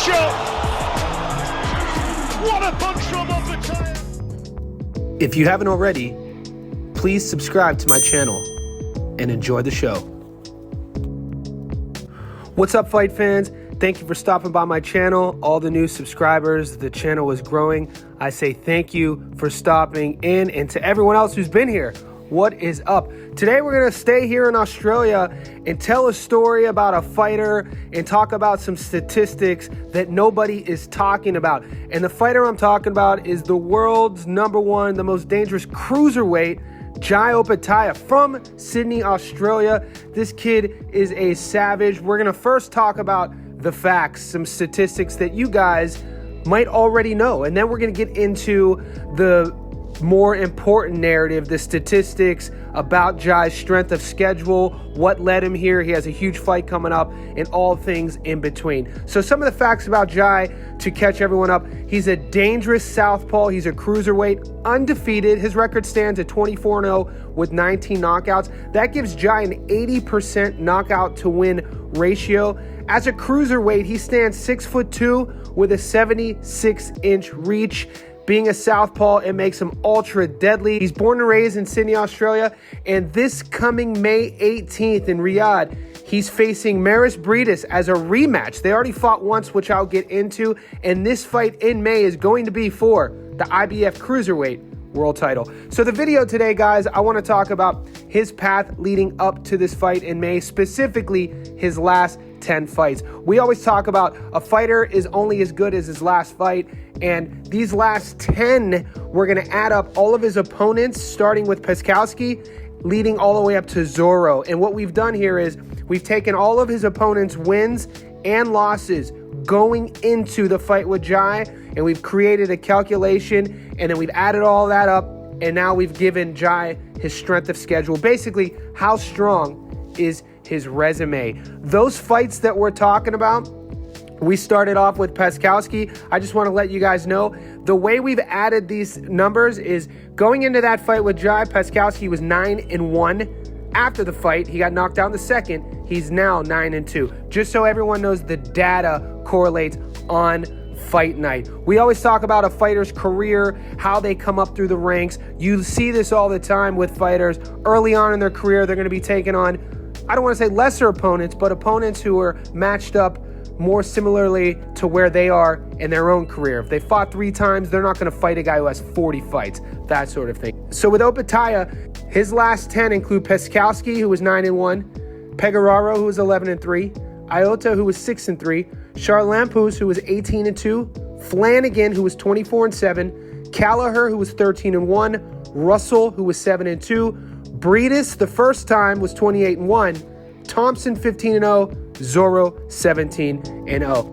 shot! What a punch from Opetaia! If you haven't already, please subscribe to my channel and enjoy the show. What's up, fight fans? Thank you for stopping by my channel. All the new subscribers, the channel is growing. I say thank you for stopping in, and to everyone else who's been here, what is up? Today we're gonna stay here in Australia and tell a story about a fighter and talk about some statistics that nobody is talking about. And the fighter I'm talking about is the world's #1, the most dangerous cruiserweight, Jai Opetaia from Sydney, Australia. This kid is a savage. We're gonna first talk about the facts, some statistics that you guys might already know. And then we're gonna get into the more important narrative, the statistics about Jai's strength of schedule, what led him here. He has a huge fight coming up, and all things in between. So some of the facts about Jai to catch everyone up. He's a dangerous southpaw. He's a cruiserweight, undefeated. His record stands at 24-0 with 19 knockouts. That gives Jai an 80% knockout to win ratio. As a cruiserweight, he stands 6'2" with a 76-inch reach. Being a southpaw, it makes him ultra deadly. He's born and raised in Sydney, Australia, and this coming May 18th in Riyadh, he's facing Maris Briedis as a rematch. They already fought once, which I'll get into, and this fight in May is going to be for the IBF Cruiserweight World title. So the video today, guys, I want to talk about his path leading up to this fight in May, specifically his last 10 fights. We always talk about a fighter is only as good as his last fight, and these last 10, we're going to add up all of his opponents, starting with Peskowski, leading all the way up to Zorro. And what we've done here is we've taken all of his opponents' wins and losses going into the fight with Jai, and we've created a calculation, and then we've added all that up, and now we've given Jai his strength of schedule. Basically, how strong is his resume. Those fights that we're talking about, we started off with Peskowski. I just want to let you guys know, the way we've added these numbers is going into that fight with Jai, Peskowski was 9-1. After the fight, he got knocked out in the second. He's now 9-2. Just so everyone knows, the data correlates on fight night. We always talk about a fighter's career, how they come up through the ranks. You see this all the time with fighters. Early on in their career, they're going to be taking on, I don't want to say lesser opponents, but opponents who are matched up more similarly to where they are in their own career. If they fought 3 times, they're not going to fight a guy who has 40 fights, that sort of thing. So with Opetaia, his last 10 include Peskowski, who was 9-1, Pegararo, who was 11-3, Iota, who was 6-3, Charlampus, who was 18-2, Flanagan, who was 24-7, Callagher, who was 13-1, Russell, who was 7-2, Briedis, the first time, was 28-1, Thompson 15-0, Zorro 17-0.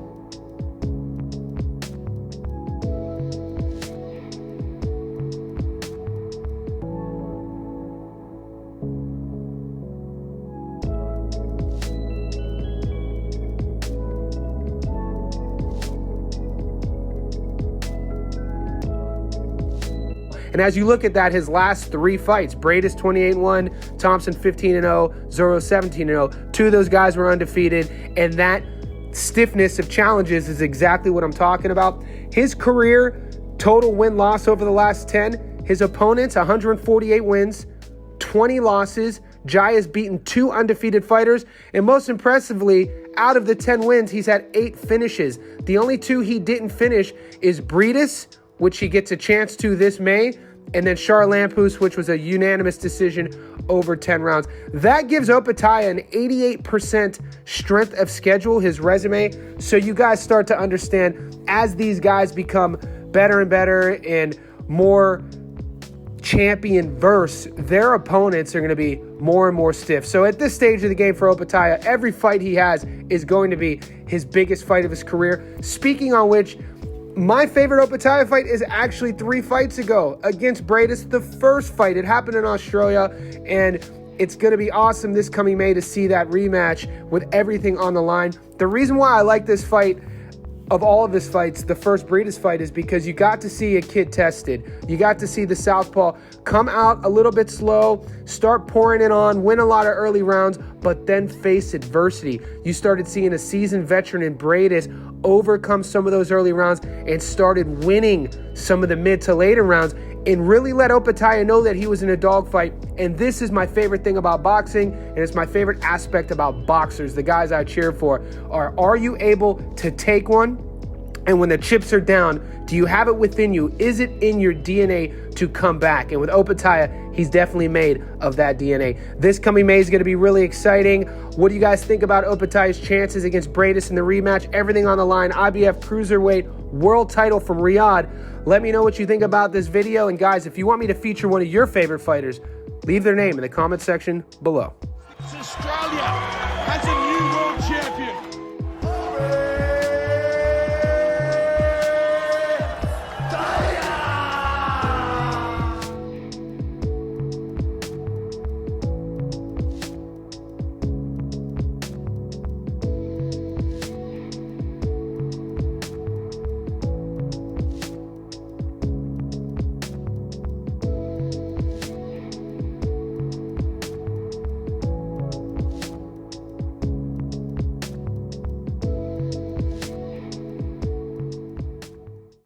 And as you look at that, his last 3 fights, Briedis 28-1, Thompson 15-0, Zorro 17-0. 2 of those guys were undefeated, and that stiffness of challenges is exactly what I'm talking about. His career total win-loss over the last 10, his opponents, 148 wins, 20 losses. Jai has beaten 2 undefeated fighters, and most impressively, out of the 10 wins, he's had 8 finishes. The only 2 he didn't finish is Briedis, which he gets a chance to this May, and then Charlampus, which was a unanimous decision over 10 rounds. That gives Opetaia an 88% strength of schedule, his resume. So you guys start to understand, as these guys become better and better and more champion-verse, their opponents are going to be more and more stiff. So at this stage of the game for Opetaia, every fight he has is going to be his biggest fight of his career. Speaking on which, my favorite Opetaia fight is actually 3 fights ago against Briedis. The first fight, it happened in Australia, and it's going to be awesome this coming May to see that rematch with everything on the line. The reason why I like this fight of all of his fights, the first Breeders' fight, is because you got to see a kid tested. You got to see the southpaw come out a little bit slow, start pouring it on, win a lot of early rounds, but then face adversity. You started seeing a seasoned veteran in Breidis overcome some of those early rounds and started winning some of the mid to later rounds and really let Opetaia know that he was in a dogfight. And this is my favorite thing about boxing, and it's my favorite aspect about boxers, the guys I cheer for, are you able to take one? And when the chips are down, do you have it within you? Is it in your DNA to come back? And with Opetaia, he's definitely made of that DNA. This coming May is going to be really exciting. What do you guys think about Opetaia's chances against Breidis in the rematch? Everything on the line. IBF Cruiserweight World title from Riyadh. Let me know what you think about this video. And guys, if you want me to feature one of your favorite fighters, leave their name in the comment section below. Australia has a new world champion.